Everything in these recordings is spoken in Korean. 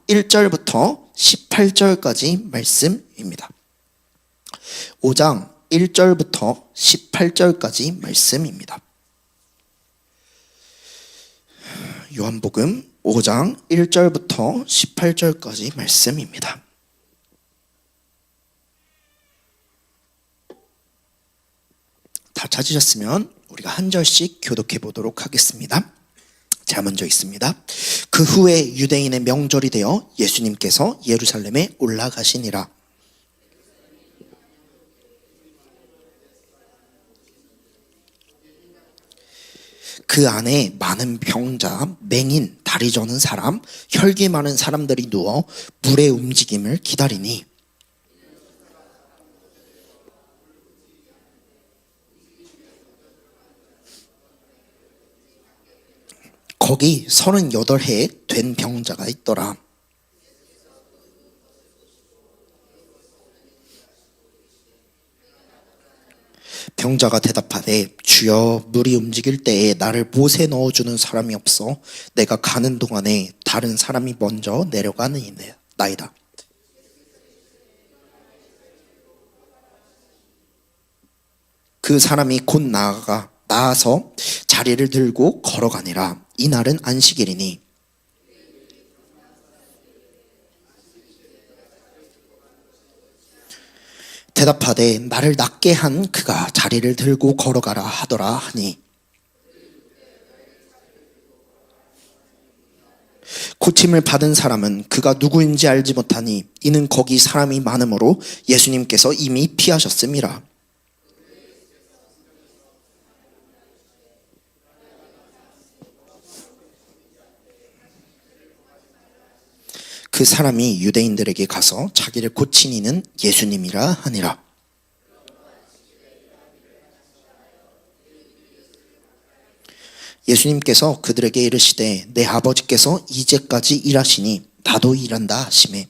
1절부터 18절까지 말씀입니다. 5장 1절부터 18절까지 말씀입니다. 요한복음 5장 1절부터 18절까지 말씀입니다. 다 찾으셨으면 우리가 한 절씩 교독해 보도록 하겠습니다. 자, 먼저 있습니다. 그 후에 유대인의 명절이 되어 예수님께서 예루살렘에 올라가시니라. 그 안에 많은 병자, 맹인, 다리 저는 사람, 혈기 많은 사람들이 누워 물의 움직임을 기다리니 거기 38해 된 병자가 있더라. 병자가 대답하되 주여 물이 움직일 때에 나를 못에 넣어주는 사람이 없어 내가 가는 동안에 다른 사람이 먼저 내려가느니이다. 그 사람이 곧 나아서 자리를 들고 걸어가니라. 이날은 안식일이니 대답하되 나를 낫게 한 그가 자리를 들고 걸어가라 하더라 하니 고침을 받은 사람은 그가 누구인지 알지 못하니 이는 거기 사람이 많으므로 예수님께서 이미 피하셨음이라. 그 사람이 유대인들에게 가서 자기를 고친 이는 예수님이라 하니라. 예수님께서 그들에게 이르시되 내 아버지께서 이제까지 일하시니 나도 일한다 하시매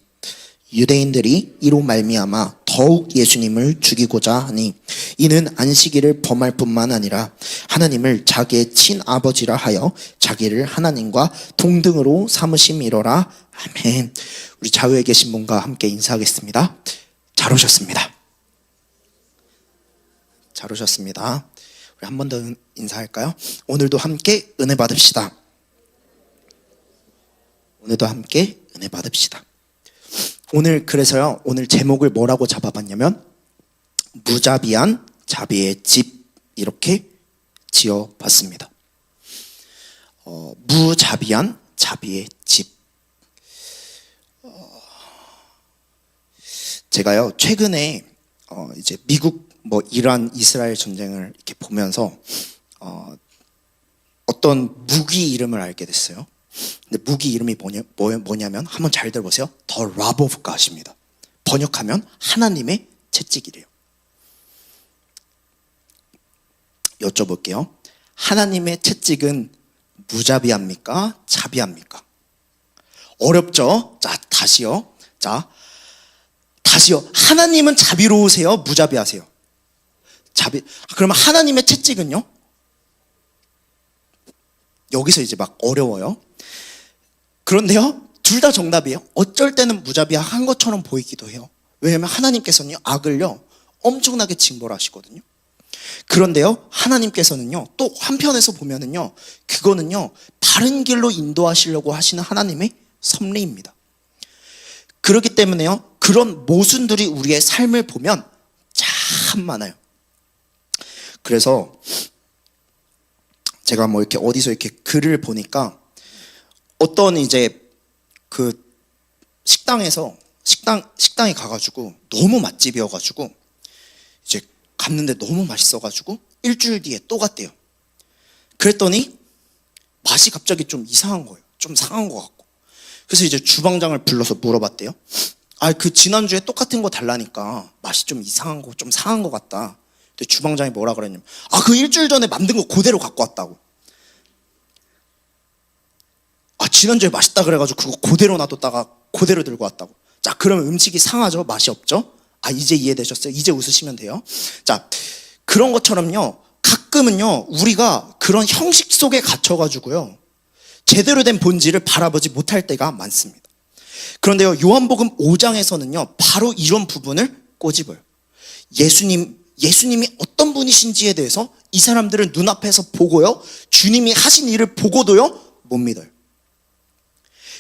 유대인들이 이로 말미암아 더욱 예수님을 죽이고자 하니 이는 안식일을 범할 뿐만 아니라 하나님을 자기의 친아버지라 하여 자기를 하나님과 동등으로 삼으심이로라. 아멘. 우리 좌우에 계신 분과 함께 인사하겠습니다. 잘 오셨습니다. 잘 오셨습니다. 우리 한 번 더 인사할까요? 오늘도 함께 은혜 받읍시다. 오늘도 함께 은혜 받읍시다. 그래서요, 오늘 제목을 뭐라고 잡아봤냐면 무자비한 자비의 집 이렇게 지어봤습니다. 무자비한 자비의 집. 제가요 최근에 이제 미국 이란 이스라엘 전쟁을 이렇게 보면서 어떤 무기 이름을 알게 됐어요. 근데 무기 이름이 뭐냐면 한번 잘 들어보세요. The Love of God입니다. 번역하면 하나님의 채찍이래요. 여쭤볼게요. 하나님의 채찍은 무자비합니까? 자비합니까? 어렵죠? 자, 다시요. 하나님은 자비로우세요? 무자비하세요? 그러면 하나님의 채찍은요? 여기서 이제 막 어려워요. 그런데요, 둘 다 정답이에요. 어쩔 때는 무자비한 것처럼 보이기도 해요. 왜냐하면 하나님께서는요, 악을요, 엄청나게 징벌 하시거든요. 그런데요, 하나님께서는요, 또 한편에서 보면은요, 그거는요, 바른 길로 인도하시려고 하시는 하나님의 섭리입니다. 그렇기 때문에요, 그런 모순들이 우리의 삶을 보면 참 많아요. 그래서 제가 이렇게 어디서 이렇게 글을 보니까 어떤 이제 그 식당에 가가지고 너무 맛집이어가지고 이제 갔는데 너무 맛있어가지고 일주일 뒤에 또 갔대요. 그랬더니 맛이 갑자기 좀 이상한 거예요. 좀 상한 것 같고. 그래서 이제 주방장을 불러서 물어봤대요. 그 지난주에 똑같은 거 달라니까 맛이 좀 이상한 거, 좀 상한 것 같다. 근데 주방장이 뭐라 그랬냐면 그 일주일 전에 만든 거 그대로 갖고 왔다고. 지난주에 맛있다 그래가지고 그거 그대로 놔뒀다가 그대로 들고 왔다고. 자, 그러면 음식이 상하죠? 맛이 없죠? 이제 이해되셨어요? 이제 웃으시면 돼요. 자, 그런 것처럼요, 가끔은요, 우리가 그런 형식 속에 갇혀가지고요, 제대로 된 본질을 바라보지 못할 때가 많습니다. 그런데요, 요한복음 5장에서는요, 바로 이런 부분을 꼬집어요. 예수님이 어떤 분이신지에 대해서 이 사람들을 눈앞에서 보고요, 주님이 하신 일을 보고도요, 못 믿어요.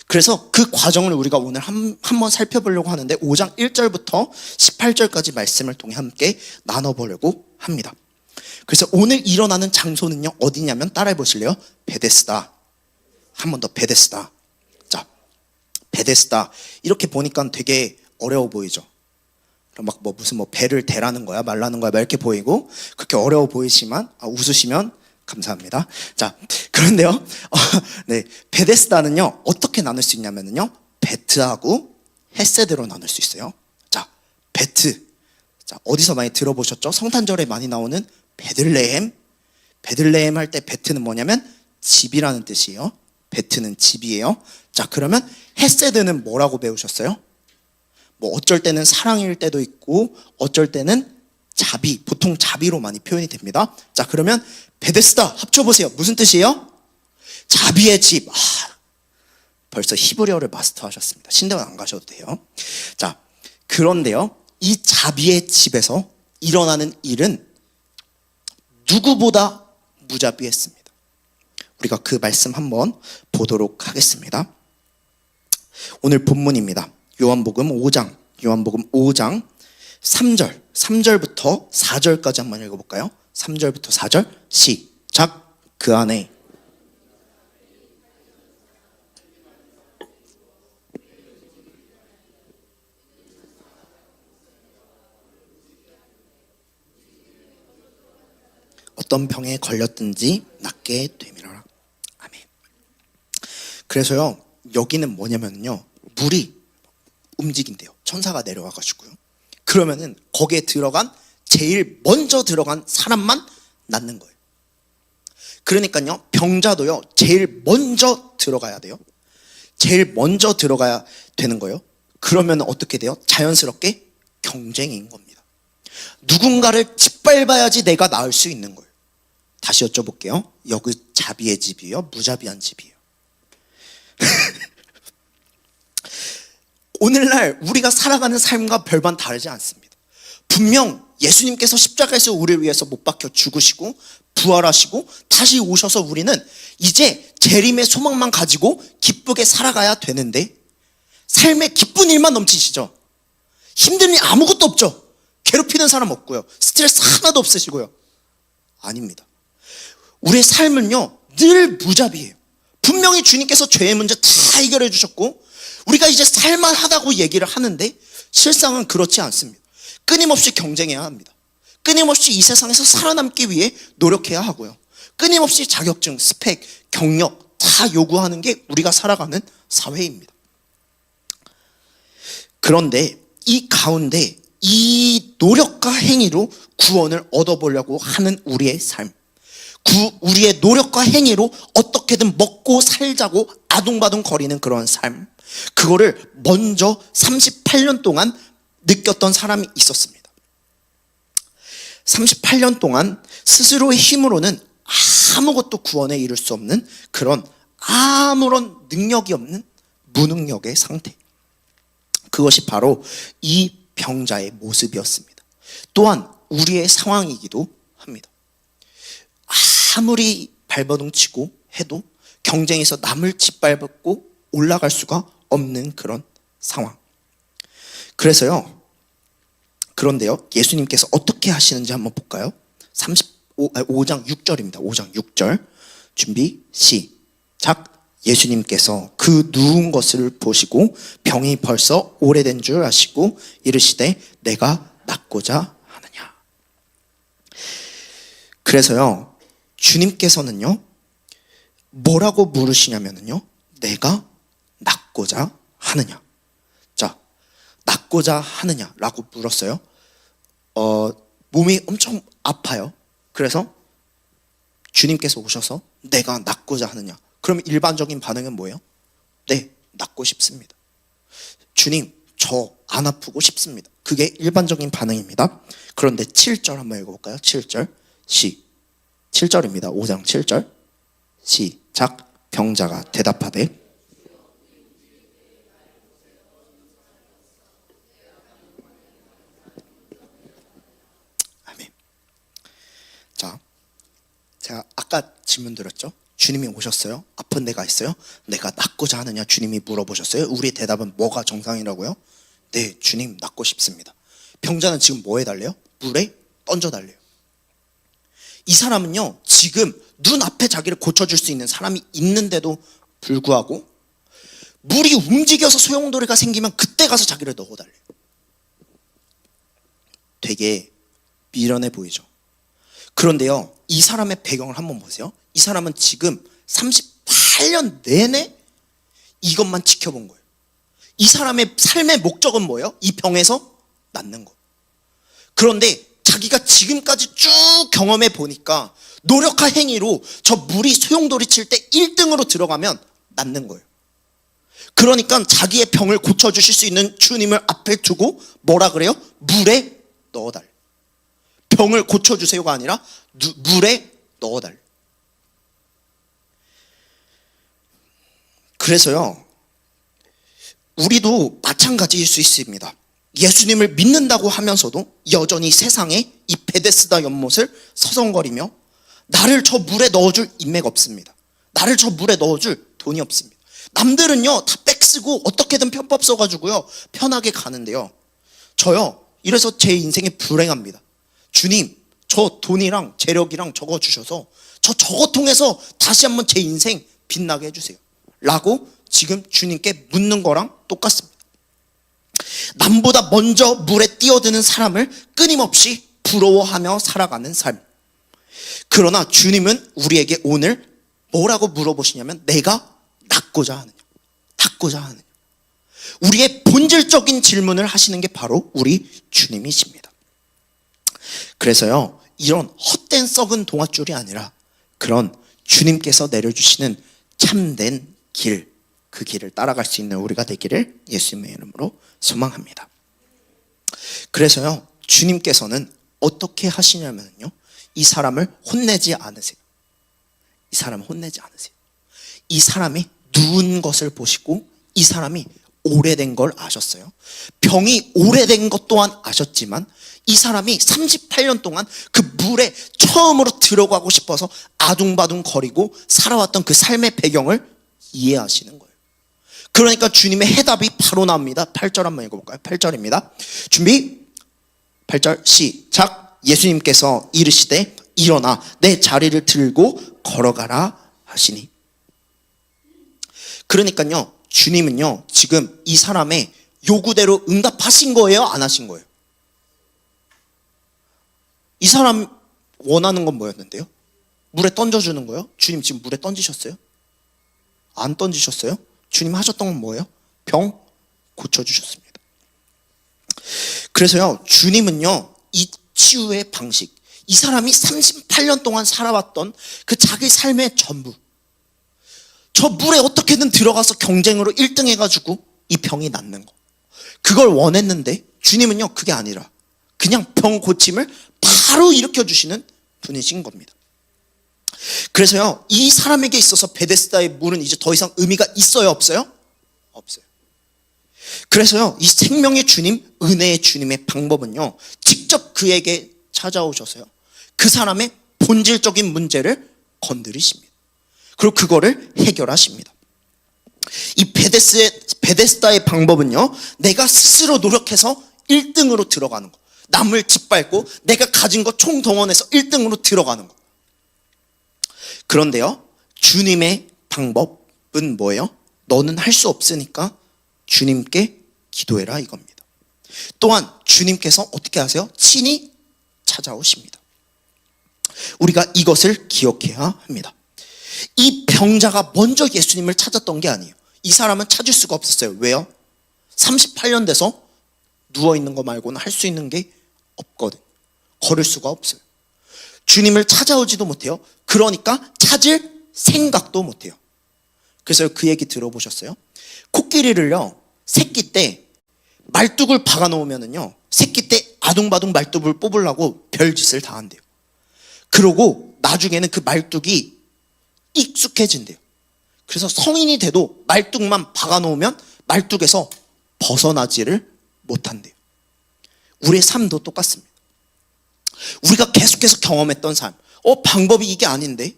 그래서 그 과정을 우리가 오늘 한번 살펴보려고 하는데 5장 1절부터 18절까지 말씀을 통해 함께 나눠보려고 합니다. 그래서 오늘 일어나는 장소는요, 어디냐면 따라해 보실래요? 베데스다. 한 번 더, 베데스다. 자, 베데스다. 이렇게 보니까 되게 어려워 보이죠? 막 무슨 배를 대라는 거야, 말라는 거야, 막 이렇게 보이고, 그렇게 어려워 보이지만, 웃으시면 감사합니다. 자, 그런데요, 네, 베데스다는요, 어떻게 나눌 수 있냐면요, 베트하고 헤세드로 나눌 수 있어요. 자, 베트. 자, 어디서 많이 들어보셨죠? 성탄절에 많이 나오는 베들레헴. 베들레헴 할 때 베트는 뭐냐면 집이라는 뜻이에요. 베트는 집이에요. 자, 그러면 헤세드는 뭐라고 배우셨어요? 어쩔 때는 사랑일 때도 있고, 어쩔 때는 자비, 보통 자비로 많이 표현이 됩니다. 자, 그러면 베데스다 합쳐보세요. 무슨 뜻이에요? 자비의 집. 벌써 히브리어를 마스터하셨습니다. 신대원 안 가셔도 돼요. 자, 그런데요, 이 자비의 집에서 일어나는 일은 누구보다 무자비했습니다. 우리가 그 말씀 한번 보도록 하겠습니다. 오늘 본문입니다. 요한복음 5장 3절부터 4절까지 한번 읽어볼까요? 3절부터 4절 시작. 그 안에 어떤 병에 걸렸든지 낫게 되미라. 아멘. 그래서요, 여기는 뭐냐면요, 물이 움직인대요. 천사가 내려와가지고요. 그러면은 거기에 제일 먼저 들어간 사람만 낫는 거예요. 그러니까요, 병자도요, 제일 먼저 들어가야 돼요. 제일 먼저 들어가야 되는 거예요. 그러면 어떻게 돼요? 자연스럽게 경쟁인 겁니다. 누군가를 짓밟아야지 내가 나을 수 있는 거예요. 다시 여쭤볼게요. 여기 자비의 집이에요? 무자비한 집이에요? 오늘날 우리가 살아가는 삶과 별반 다르지 않습니다. 분명 예수님께서 십자가에서 우리를 위해서 못 박혀 죽으시고 부활하시고 다시 오셔서 우리는 이제 재림의 소망만 가지고 기쁘게 살아가야 되는데, 삶에 기쁜 일만 넘치시죠? 힘든 일 아무것도 없죠? 괴롭히는 사람 없고요, 스트레스 하나도 없으시고요? 아닙니다. 우리의 삶은요, 늘 무자비해요. 분명히 주님께서 죄의 문제 다 해결해 주셨고 우리가 이제 살만하다고 얘기를 하는데 실상은 그렇지 않습니다. 끊임없이 경쟁해야 합니다. 끊임없이 이 세상에서 살아남기 위해 노력해야 하고요. 끊임없이 자격증, 스펙, 경력 다 요구하는 게 우리가 살아가는 사회입니다. 그런데 이 가운데 이 노력과 행위로 구원을 얻어보려고 하는 우리의 삶, 우리의 노력과 행위로 어떻게든 먹고 살자고 아둥바둥 거리는 그런 삶, 그거를 먼저 38년 동안 느꼈던 사람이 있었습니다. 38년 동안 스스로의 힘으로는 아무것도 구원에 이룰 수 없는 그런 아무런 능력이 없는 무능력의 상태, 그것이 바로 이 병자의 모습이었습니다. 또한 우리의 상황이기도 합니다. 아무리 발버둥치고 해도 경쟁에서 남을 짓밟고 올라갈 수가 없는 그런 상황. 그런데요, 예수님께서 어떻게 하시는지 한번 볼까요? 5장 6절입니다. 5장 6절 준비 시작. 예수님께서 그 누운 것을 보시고 병이 벌써 오래된 줄 아시고 이르시되 내가 낫고자 하느냐. 그래서요, 주님께서는요, 뭐라고 물으시냐면요, 내가 낫고자 하느냐. 자, 낫고자 하느냐라고 물었어요. 몸이 엄청 아파요. 그래서 주님께서 오셔서 내가 낫고자 하느냐. 그럼 일반적인 반응은 뭐예요? 네, 낫고 싶습니다. 주님, 저 안 아프고 싶습니다. 그게 일반적인 반응입니다. 그런데 7절 한번 읽어볼까요? 7절 7절입니다. 5장 7절 시작. 병자가 대답하되 아까 질문 드렸죠? 주님이 오셨어요? 아픈 데가 있어요? 내가 낫고자 하느냐? 주님이 물어보셨어요? 우리의 대답은 뭐가 정상이라고요? 네, 주님 낫고 싶습니다. 병자는 지금 뭐 해달래요? 물에 던져달래요. 이 사람은요, 지금 눈앞에 자기를 고쳐줄 수 있는 사람이 있는데도 불구하고 물이 움직여서 소용돌이가 생기면 그때 가서 자기를 넣어달래요. 되게 미련해 보이죠. 그런데요, 이 사람의 배경을 한번 보세요. 이 사람은 지금 38년 내내 이것만 지켜본 거예요. 이 사람의 삶의 목적은 뭐예요? 이 병에서 낫는 거. 그런데 자기가 지금까지 쭉 경험해 보니까 노력과 행위로 저 물이 소용돌이 칠 때 1등으로 들어가면 낫는 거예요. 그러니까 자기의 병을 고쳐주실 수 있는 주님을 앞에 두고 뭐라 그래요? 물에 넣어달래. 병을 고쳐주세요가 아니라 물에 넣어달래. 그래서요, 우리도 마찬가지일 수 있습니다. 예수님을 믿는다고 하면서도 여전히 세상에 이 베데스다 연못을 서성거리며 나를 저 물에 넣어줄 인맥 없습니다. 나를 저 물에 넣어줄 돈이 없습니다. 남들은요 다 빽쓰고 어떻게든 편법 써가지고요 편하게 가는데요, 저요 이래서 제 인생이 불행합니다. 주님, 저 돈이랑 재력이랑 저거 주셔서 저거 통해서 다시 한번 제 인생 빛나게 해주세요 라고 지금 주님께 묻는 거랑 똑같습니다. 남보다 먼저 물에 뛰어드는 사람을 끊임없이 부러워하며 살아가는 삶. 그러나 주님은 우리에게 오늘 뭐라고 물어보시냐면, 내가 낫고자 하느냐. 우리의 본질적인 질문을 하시는 게 바로 우리 주님이십니다. 그래서요, 이런 헛된 썩은 동아줄이 아니라 그런 주님께서 내려주시는 참된 길, 그 길을 따라갈 수 있는 우리가 되기를 예수님의 이름으로 소망합니다. 그래서요, 주님께서는 어떻게 하시냐면요, 이 사람을 혼내지 않으세요. 이 사람을 혼내지 않으세요. 이 사람이 누운 것을 보시고 이 사람이 오래된 걸 아셨어요. 병이 오래된 것 또한 아셨지만 이 사람이 38년 동안 그 물에 처음으로 들어가고 싶어서 아둥바둥 거리고 살아왔던 그 삶의 배경을 이해하시는 거예요. 그러니까 주님의 해답이 바로 나옵니다. 8절 한번 읽어볼까요? 8절입니다. 준비, 8절 시작. 예수님께서 이르시되 일어나 내 자리를 들고 걸어가라 하시니. 그러니까요, 주님은요 지금 이 사람의 요구대로 응답하신 거예요? 안 하신 거예요? 이 사람 원하는 건 뭐였는데요? 물에 던져주는 거예요? 주님 지금 물에 던지셨어요? 안 던지셨어요? 주님 하셨던 건 뭐예요? 병 고쳐주셨습니다. 그래서요, 주님은요 이 치유의 방식, 이 사람이 38년 동안 살아왔던 그 자기 삶의 전부, 저 물에 어떻게든 들어가서 경쟁으로 1등 해가지고 이 병이 낫는 거, 그걸 원했는데 주님은요 그게 아니라 그냥 병 고침을 바로 일으켜주시는 분이신 겁니다. 그래서요, 이 사람에게 있어서 베데스다의 물은 이제 더 이상 의미가 있어요, 없어요? 없어요. 그래서요, 이 생명의 주님, 은혜의 주님의 방법은요, 직접 그에게 찾아오셔서요 그 사람의 본질적인 문제를 건드리십니다. 그리고 그거를 해결하십니다. 이 베데스다의 방법은요, 내가 스스로 노력해서 1등으로 들어가는 거, 남을 짓밟고 내가 가진 거 총동원해서 1등으로 들어가는 거. 그런데요, 주님의 방법은 뭐예요? 너는 할 수 없으니까 주님께 기도해라, 이겁니다. 또한 주님께서 어떻게 하세요? 친히 찾아오십니다. 우리가 이것을 기억해야 합니다. 이 병자가 먼저 예수님을 찾았던 게 아니에요. 이 사람은 찾을 수가 없었어요. 왜요? 38년 돼서 누워있는 거 말고는 할 수 있는 게 없거든. 걸을 수가 없어요. 주님을 찾아오지도 못해요. 그러니까 찾을 생각도 못해요. 그래서 그 얘기 들어보셨어요? 코끼리를요, 새끼 때 말뚝을 박아 놓으면은요, 새끼 때 아둥바둥 말뚝을 뽑으려고 별짓을 다 한대요. 그러고 나중에는 그 말뚝이 익숙해진대요. 그래서 성인이 돼도 말뚝만 박아 놓으면 말뚝에서 벗어나지를 못한대요. 우리의 삶도 똑같습니다. 우리가 계속해서 경험했던 삶, 방법이 이게 아닌데,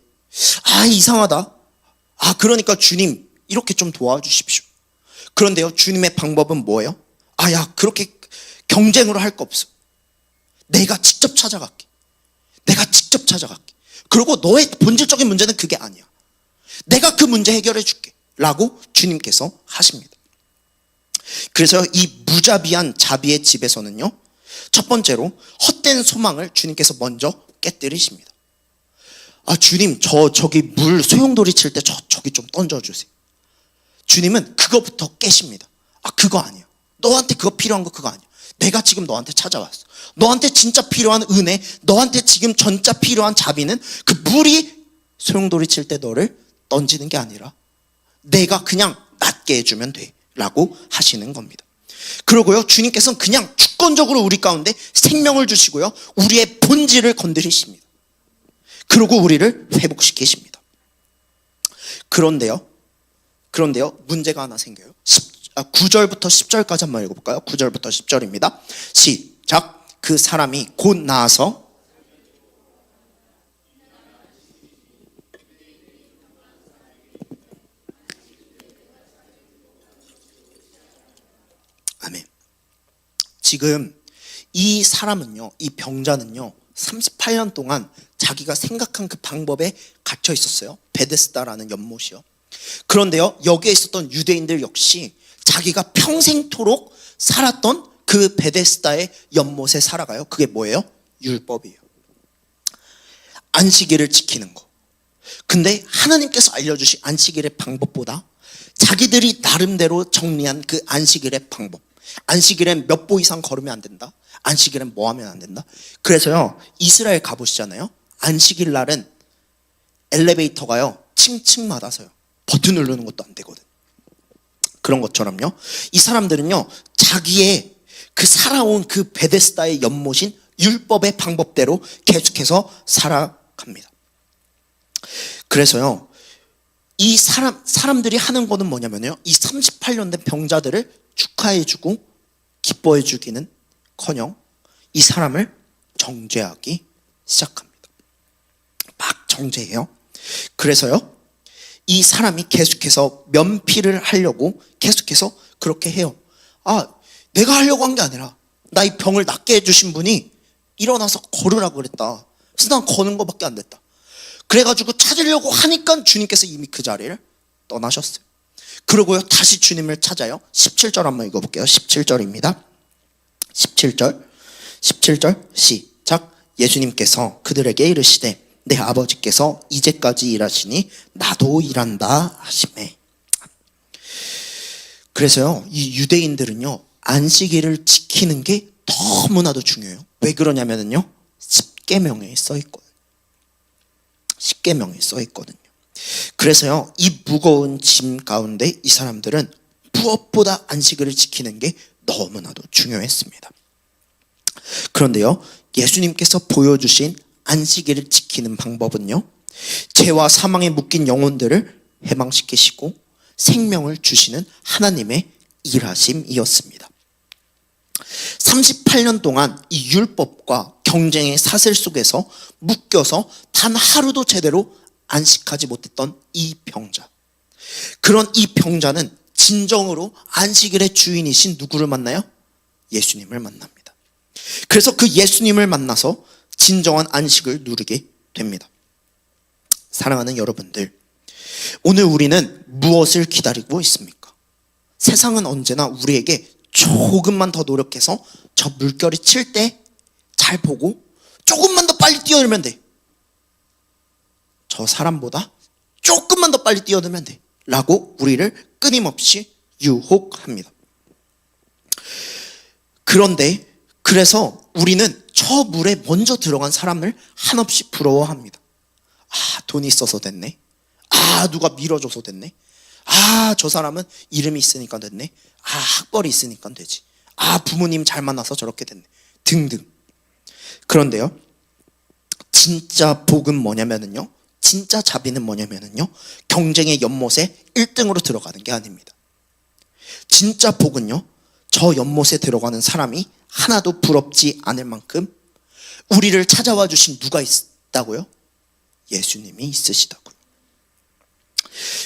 이상하다. 그러니까 주님 이렇게 좀 도와주십시오. 그런데요, 주님의 방법은 뭐예요? 야, 그렇게 경쟁으로 할 거 없어. 내가 직접 찾아갈게. 그리고 너의 본질적인 문제는 그게 아니야. 내가 그 문제 해결해 줄게. 라고 주님께서 하십니다. 그래서 이 무자비한 자비의 집에서는요, 첫 번째로 헛된 소망을 주님께서 먼저 깨뜨리십니다. 주님, 저기 물 소용돌이 칠 때 저기 좀 던져주세요. 주님은 그거부터 깨십니다. 그거 아니야. 너한테 그거 필요한 거 그거 아니야. 내가 지금 너한테 찾아왔어. 너한테 진짜 필요한 은혜, 너한테 지금 진짜 필요한 자비는 그 물이 소용돌이 칠 때 너를 던지는 게 아니라 내가 그냥 낫게 해주면 돼 라고 하시는 겁니다. 그러고요, 주님께서는 그냥 주권적으로 우리 가운데 생명을 주시고요, 우리의 본질을 건드리십니다. 그리고 우리를 회복시키십니다. 그런데요, 문제가 하나 생겨요. 9절부터 10절까지 한번 읽어볼까요? 9절부터 10절입니다. 시작. 그 사람이 곧 나아서 아멘. 지금 이 사람은요, 이 병자는요, 38년 동안 자기가 생각한 그 방법에 갇혀 있었어요. 베데스다라는 연못이요. 그런데요, 여기에 있었던 유대인들 역시 자기가 평생토록 살았던 그 베데스다의 연못에 살아가요. 그게 뭐예요? 율법이에요. 안식일을 지키는 거. 근데 하나님께서 알려주신 안식일의 방법보다 자기들이 나름대로 정리한 그 안식일의 방법, 안식일엔 몇 보 이상 걸으면 안 된다, 안식일엔 뭐 하면 안 된다. 그래서요, 이스라엘 가보시잖아요. 안식일 날은 엘리베이터가요, 층층마다서요, 버튼 누르는 것도 안 되거든. 그런 것처럼요, 이 사람들은요, 자기의 그 살아온 그 베데스다의 연못인 율법의 방법대로 계속해서 살아갑니다. 그래서요, 이 사람들이 하는 거는 뭐냐면요, 이 38년 된 병자들을 축하해주고 기뻐해주기는 커녕 이 사람을 정죄하기 시작합니다. 막 정죄해요. 그래서요, 이 사람이 계속해서 면피를 하려고 계속해서 그렇게 해요. 내가 하려고 한 게 아니라 나 이 병을 낫게 해주신 분이 일어나서 걸으라고 그랬다. 그래서 난 거는 것밖에 안 됐다. 그래가지고 찾으려고 하니까 주님께서 이미 그 자리를 떠나셨어요. 그러고요, 다시 주님을 찾아요. 17절 한번 읽어볼게요. 17절입니다. 17절 시작. 예수님께서 그들에게 이르시되 내 아버지께서 이제까지 일하시니 나도 일한다 하시매. 그래서요, 이 유대인들은요, 안식일을 지키는 게 너무나도 중요해요. 왜 그러냐면요, 십계명에 써 있거든요. 십계명에 써 있거든요. 그래서요, 이 무거운 짐 가운데 이 사람들은 무엇보다 안식일을 지키는 게 너무나도 중요했습니다. 그런데요, 예수님께서 보여주신 안식일을 지키는 방법은요, 죄와 사망에 묶인 영혼들을 해방시키시고 생명을 주시는 하나님의 일하심이었습니다. 38년 동안 이 율법과 경쟁의 사슬 속에서 묶여서 단 하루도 제대로 안식하지 못했던 이 병자, 그런 이 병자는 진정으로 안식일의 주인이신 누구를 만나요? 예수님을 만납니다. 그래서 그 예수님을 만나서 진정한 안식을 누리게 됩니다. 사랑하는 여러분들, 오늘 우리는 무엇을 기다리고 있습니까? 세상은 언제나 우리에게 조금만 더 노력해서 저 물결이 칠 때 잘 보고 조금만 더 빨리 뛰어들면 돼, 저 사람보다 조금만 더 빨리 뛰어들면 돼 라고 우리를 끊임없이 유혹합니다. 그런데 그래서 우리는 저 물에 먼저 들어간 사람을 한없이 부러워합니다. 돈이 있어서 됐네. 누가 밀어줘서 됐네. 저 사람은 이름이 있으니까 됐네. 학벌이 있으니까 되지. 부모님 잘 만나서 저렇게 됐네. 등등. 그런데요, 진짜 복은 뭐냐면요, 진짜 자비는 뭐냐면요, 경쟁의 연못에 1등으로 들어가는 게 아닙니다. 진짜 복은요, 저 연못에 들어가는 사람이 하나도 부럽지 않을 만큼 우리를 찾아와 주신 누가 있다고요? 예수님이 있으시다고요.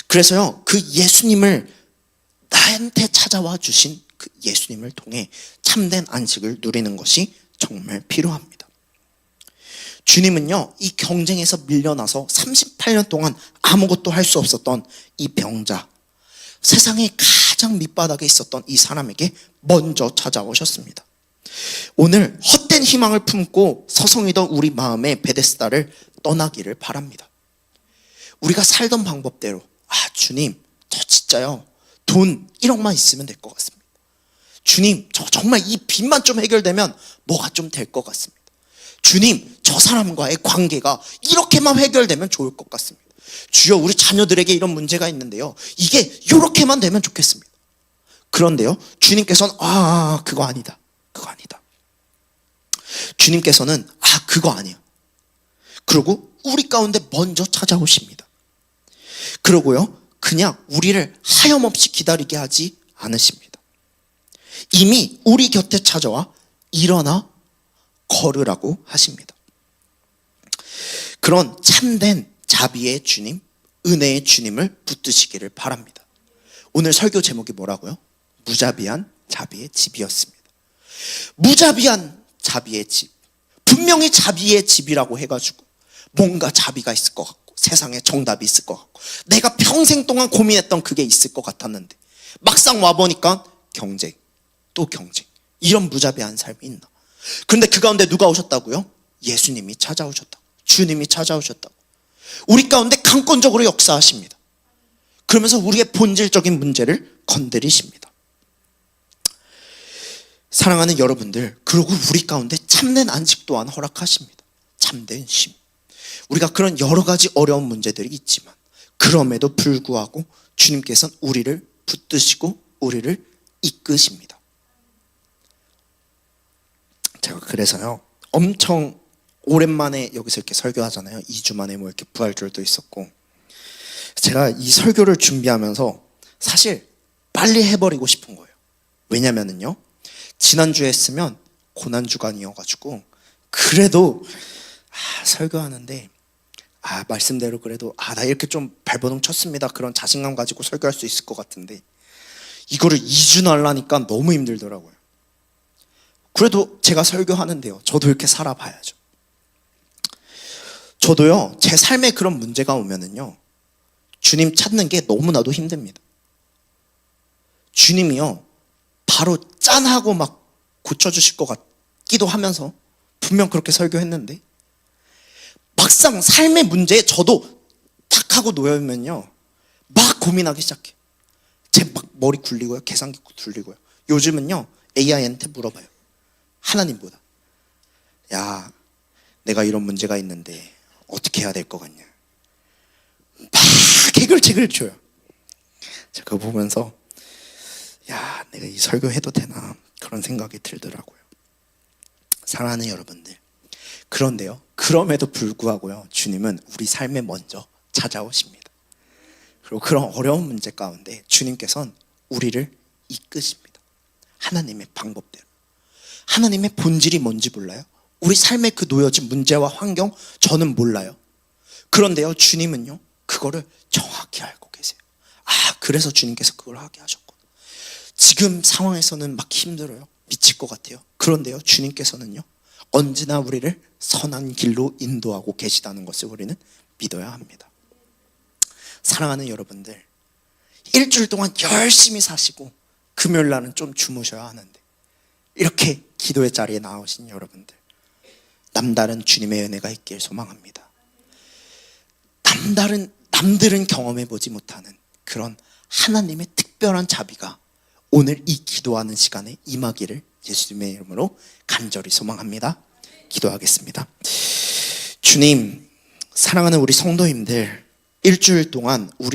그래서요, 그 예수님을 나한테 찾아와 주신 그 예수님을 통해 참된 안식을 누리는 것이 정말 필요합니다. 주님은요, 이 경쟁에서 밀려나서 38년 동안 아무것도 할 수 없었던 이 병자, 세상의 가장 밑바닥에 있었던 이 사람에게 먼저 찾아오셨습니다. 오늘 헛된 희망을 품고 서성이던 우리 마음의 베데스다를 떠나기를 바랍니다. 우리가 살던 방법대로, 주님, 저 진짜요, 돈 1억만 있으면 될 것 같습니다. 주님, 저 정말 이 빚만 좀 해결되면 뭐가 좀 될 것 같습니다. 주님, 저 사람과의 관계가 이렇게만 해결되면 좋을 것 같습니다. 주여, 우리 자녀들에게 이런 문제가 있는데요, 이게 이렇게만 되면 좋겠습니다. 그런데요, 주님께서는 그거 아니다, 그거 아니다. 주님께서는 그거 아니에요. 그리고 우리 가운데 먼저 찾아오십니다. 그러고요, 그냥 우리를 하염없이 기다리게 하지 않으십니다. 이미 우리 곁에 찾아와 일어나 걸으라고 하십니다. 그런 참된 자비의 주님, 은혜의 주님을 붙드시기를 바랍니다. 오늘 설교 제목이 뭐라고요? 무자비한 자비의 집이었습니다. 무자비한 자비의 집. 분명히 자비의 집이라고 해가지고 뭔가 자비가 있을 것 같고 세상에 정답이 있을 것 같고 내가 평생 동안 고민했던 그게 있을 것 같았는데 막상 와보니까 경쟁, 또 경쟁. 이런 무자비한 삶이 있나? 그런데 그 가운데 누가 오셨다고요? 예수님이 찾아오셨다고. 주님이 찾아오셨다고. 우리 가운데 강권적으로 역사하십니다. 그러면서 우리의 본질적인 문제를 건드리십니다. 사랑하는 여러분들, 그리고 우리 가운데 참된 안식 또한 허락하십니다. 참된 쉼. 우리가 그런 여러 가지 어려운 문제들이 있지만 그럼에도 불구하고 주님께서는 우리를 붙드시고 우리를 이끄십니다. 제가 그래서요, 엄청 오랜만에 여기서 이렇게 설교하잖아요. 2주 만에 뭐 이렇게 부활절도 있었고, 제가 이 설교를 준비하면서 사실 빨리 해버리고 싶은 거예요. 왜냐면은요, 지난주에 했으면 고난주간이어가지고 그래도 설교하는데 말씀대로 그래도 나 이렇게 좀 발버둥 쳤습니다, 그런 자신감 가지고 설교할 수 있을 것 같은데 이거를 2주 날라니까 너무 힘들더라고요. 그래도 제가 설교하는데요, 저도 이렇게 살아봐야죠. 저도요, 제 삶에 그런 문제가 오면은요, 주님 찾는 게 너무나도 힘듭니다. 주님이요, 바로 짠하고 막 고쳐주실 것 같기도 하면서 분명 그렇게 설교했는데 막상 삶의 문제에 저도 탁 하고 놓여면요, 막 고민하기 시작해. 제 막 머리 굴리고요, 계산기 굴리고요. 요즘은요, AI한테 물어봐요. 하나님보다. 야, 내가 이런 문제가 있는데 어떻게 해야 될 것 같냐. 막 해결책을 줘요. 제가 그거 보면서 내가 이 설교해도 되나 그런 생각이 들더라고요. 사랑하는 여러분들, 그런데요, 그럼에도 불구하고요, 주님은 우리 삶에 먼저 찾아오십니다. 그리고 그런 어려운 문제 가운데 주님께서는 우리를 이끄십니다. 하나님의 방법대로. 하나님의 본질이 뭔지 몰라요? 우리 삶에 그 놓여진 문제와 환경, 저는 몰라요. 그런데요, 주님은요, 그거를 정확히 알고 계세요. 그래서 주님께서 그걸 하게 하셨고, 지금 상황에서는 막 힘들어요. 미칠 것 같아요. 그런데요, 주님께서는요, 언제나 우리를 선한 길로 인도하고 계시다는 것을 우리는 믿어야 합니다. 사랑하는 여러분들, 일주일 동안 열심히 사시고 금요일 날은 좀 주무셔야 하는데 이렇게 기도의 자리에 나오신 여러분들, 남다른 주님의 은혜가 있길 소망합니다. 남들은 경험해보지 못하는 그런 하나님의 특별한 자비가 오늘 이 기도하는 시간에 임하기를 예수님의 이름으로 간절히 소망합니다. 기도하겠습니다. 주님, 사랑하는 우리 성도님들, 일주일 동안 우리